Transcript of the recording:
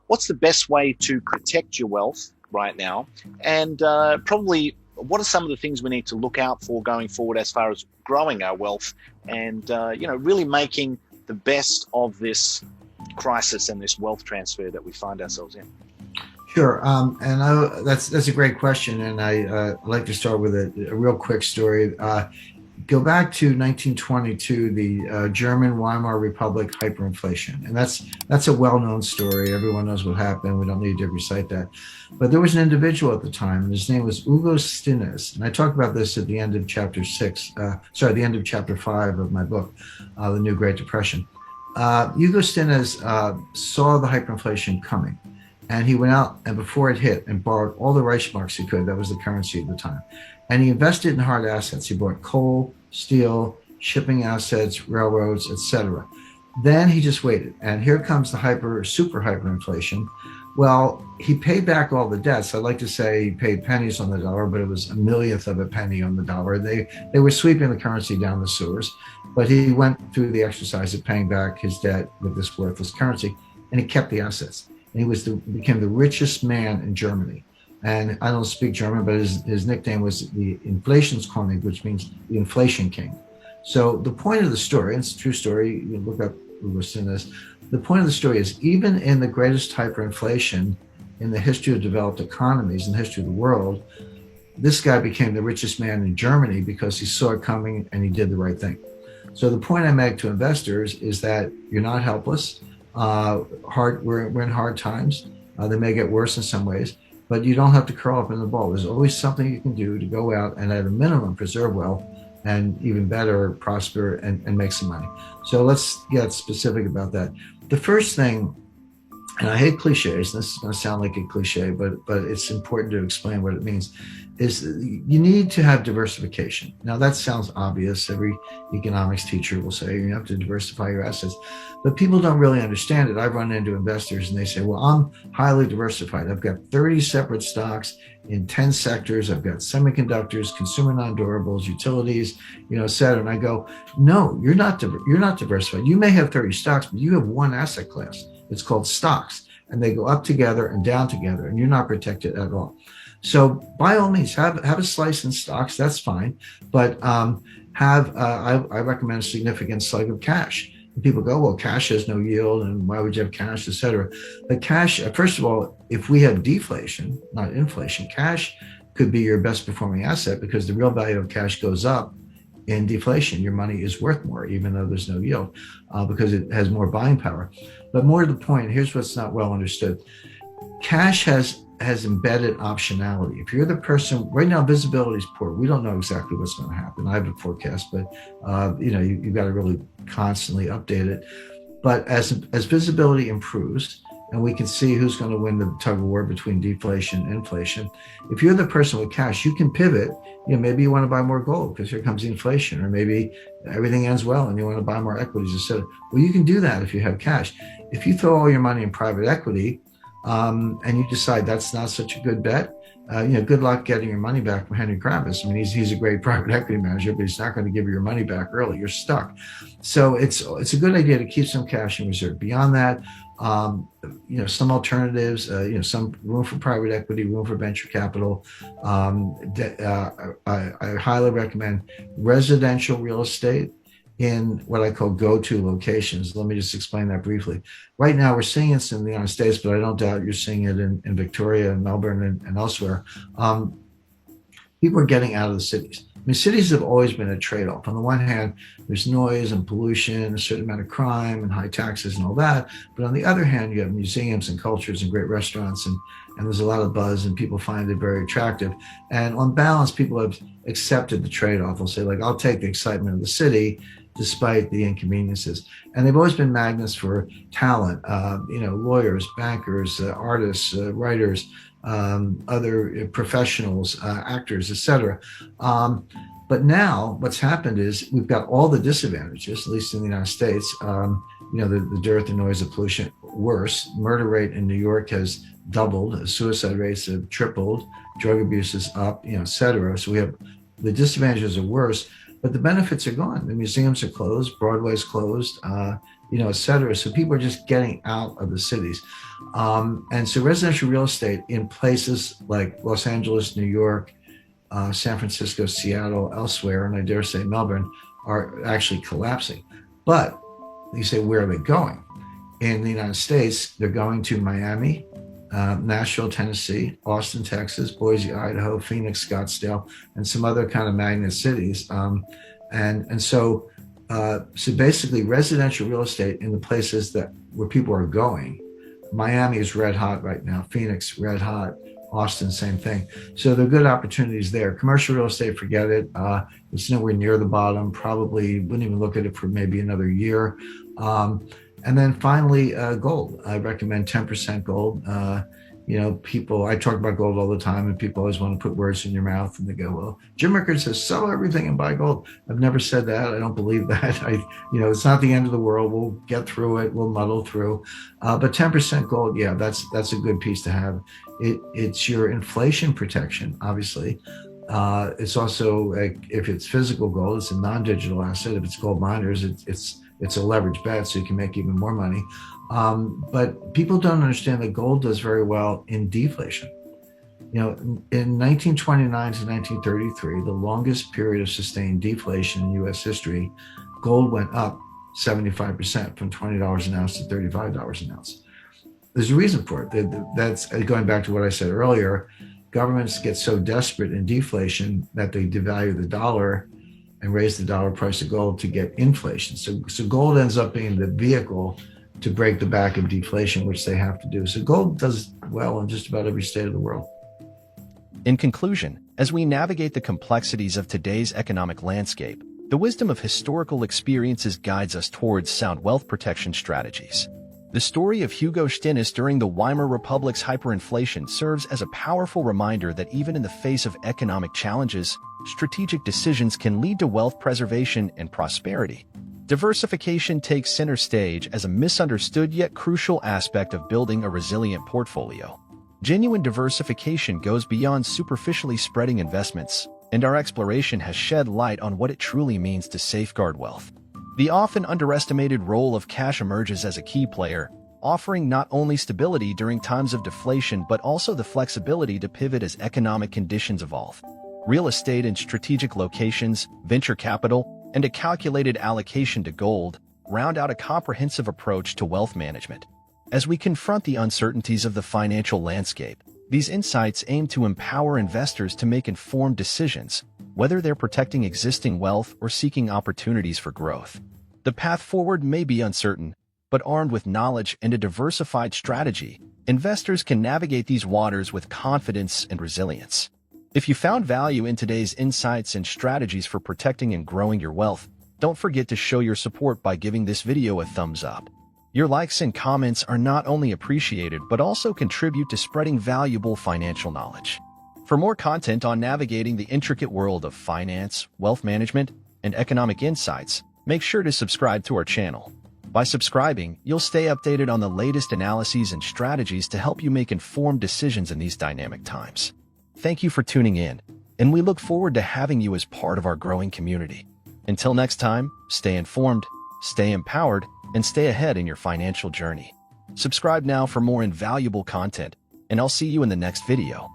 what's the best way to protect your wealth right now, and probably what are some of the things we need to look out for going forward as far as growing our wealth and really making the best of this crisis and this wealth transfer that we find ourselves in. Sure, that's a great question, and I like to start with a real quick story. Go back to 1922, the German Weimar Republic hyperinflation, and that's a well-known story. Everyone knows what happened. We don't need to recite that. But there was an individual at the time, and his name was Hugo Stinnes, and I talk about this at the end of chapter the end of chapter 5 of my book, The New Great Depression. Hugo Stinnes saw the hyperinflation coming. And he went out and before it hit and borrowed all the Reichsmarks he could. That was the currency at the time. And he invested in hard assets. He bought coal, steel, shipping assets, railroads, etc. Then he just waited. And here comes the super hyperinflation. Well, he paid back all the debts. I like to say he paid pennies on the dollar, but it was a millionth of a penny on the dollar. They were sweeping the currency down the sewers. But he went through the exercise of paying back his debt with this worthless currency, and he kept the assets. And he became the richest man in Germany. And I don't speak German, but his nickname was the Inflationskönig, which means the inflation king. So the point of the story, and it's a true story, you look up Hugo Stinnes, the point of the story is even in the greatest hyperinflation in the history of developed economies, in the history of the world, this guy became the richest man in Germany because he saw it coming and he did the right thing. So the point I make to investors is that you're not helpless. We're in hard times. They may get worse in some ways, but you don't have to curl up in the ball. There's always something you can do to go out and at a minimum preserve wealth and even better prosper and make some money. So let's get specific about that. The first thing, and I hate cliches, this is going to sound like a cliche, but it's important to explain what it means, is you need to have diversification. Now that sounds obvious. Every economics teacher will say you have to diversify your assets, but people don't really understand it. I've run into investors and they say, well, I'm highly diversified. I've got 30 separate stocks in 10 sectors. I've got semiconductors, consumer non-durables, utilities, et cetera. And I go, no, you're not diversified. You may have 30 stocks, but you have one asset class. It's called stocks, and they go up together and down together, and you're not protected at all. So by all means, have a slice in stocks. That's fine, but I recommend a significant slug of cash. And people go, well, cash has no yield, and why would you have cash, et cetera? But cash, first of all, if we have deflation, not inflation, cash could be your best performing asset because the real value of cash goes up in deflation. Your money is worth more, even though there's no yield, because it has more buying power. But more to the point, here's what's not well understood. Cash has embedded optionality. If you're the person, right now visibility is poor. We don't know exactly what's going to happen. I have a forecast, but you've got to really constantly update it. But as visibility improves, and we can see who's going to win the tug of war between deflation and inflation. If you're the person with cash, you can pivot. Maybe you want to buy more gold because here comes inflation, or maybe everything ends well and you want to buy more equities instead. Well, you can do that if you have cash. If you throw all your money in private equity and you decide that's not such a good bet, good luck getting your money back from Henry Kravis. I mean, he's a great private equity manager, but he's not going to give you your money back early. You're stuck. So it's a good idea to keep some cash in reserve. Beyond that, some alternatives, some room for private equity, room for venture capital. I highly recommend residential real estate in what I call go-to locations. Let me just explain that briefly. Right now, we're seeing this in the United States, but I don't doubt you're seeing it in Victoria and Melbourne and elsewhere. People are getting out of the cities. I mean, cities have always been a trade-off. On the one hand, there's noise and pollution, a certain amount of crime and high taxes and all that. But on the other hand, you have museums and cultures and great restaurants, and there's a lot of buzz, and people find it very attractive. And on balance, people have accepted the trade-off. They'll say, I'll take the excitement of the city despite the inconveniences. And they've always been magnets for talent, lawyers, bankers, artists, writers, other professionals, actors, etc. But now what's happened is we've got all the disadvantages, at least in the United States, the dearth and noise of pollution. Worse, murder rate in New York has doubled, suicide rates have tripled, drug abuse is up, etc. So we have the disadvantages are worse, but the benefits are gone. The museums are closed, Broadway's closed, et cetera. So people are just getting out of the cities. And so residential real estate in places like Los Angeles, New York, San Francisco, Seattle, elsewhere, and I dare say Melbourne, are actually collapsing. But you say, where are they going? In the United States, they're going to Miami, Nashville, Tennessee, Austin, Texas, Boise, Idaho, Phoenix, Scottsdale, and some other kind of magnet cities. So basically, residential real estate in the places where people are going. Miami is red hot right now. Phoenix, red hot. Austin, same thing. So there are good opportunities there. Commercial real estate, forget it. It's nowhere near the bottom. Probably wouldn't even look at it for maybe another year. And then finally, gold. I recommend 10% gold. People, I talk about gold all the time, and people always want to put words in your mouth, and they go, well, Jim Rickards says, sell everything and buy gold. I've never said that. I don't believe that. It's not the end of the world. We'll get through it. We'll muddle through. But 10% gold, yeah, that's a good piece to have. It's your inflation protection, obviously. It's also, if it's physical gold, it's a non-digital asset. If it's gold miners, it's a leverage bet, so you can make even more money. But people don't understand that gold does very well in deflation. In 1929 to 1933, the longest period of sustained deflation in U.S. history, gold went up 75%, from $20 an ounce to $35 an ounce. There's a reason for it. That's going back to what I said earlier. Governments get so desperate in deflation that they devalue the dollar and raise the dollar price of gold to get inflation. So gold ends up being the vehicle to break the back of deflation, which they have to do. So gold does well in just about every state of the world. In conclusion, as we navigate the complexities of today's economic landscape, the wisdom of historical experiences guides us towards sound wealth protection strategies. The story of Hugo Stinnes during the Weimar Republic's hyperinflation serves as a powerful reminder that even in the face of economic challenges, strategic decisions can lead to wealth preservation and prosperity. Diversification takes center stage as a misunderstood yet crucial aspect of building a resilient portfolio. Genuine diversification goes beyond superficially spreading investments, and our exploration has shed light on what it truly means to safeguard wealth. The often underestimated role of cash emerges as a key player, offering not only stability during times of deflation but also the flexibility to pivot as economic conditions evolve. Real estate in strategic locations, venture capital, and a calculated allocation to gold round out a comprehensive approach to wealth management. As we confront the uncertainties of the financial landscape, these insights aim to empower investors to make informed decisions, whether they're protecting existing wealth or seeking opportunities for growth. The path forward may be uncertain, but armed with knowledge and a diversified strategy, investors can navigate these waters with confidence and resilience. If you found value in today's insights and strategies for protecting and growing your wealth, don't forget to show your support by giving this video a thumbs up. Your likes and comments are not only appreciated but also contribute to spreading valuable financial knowledge. For more content on navigating the intricate world of finance, wealth management, and economic insights, make sure to subscribe to our channel. By subscribing, you'll stay updated on the latest analyses and strategies to help you make informed decisions in these dynamic times. Thank you for tuning in, and we look forward to having you as part of our growing community. Until next time, stay informed, stay empowered, and stay ahead in your financial journey. Subscribe now for more invaluable content, and I'll see you in the next video.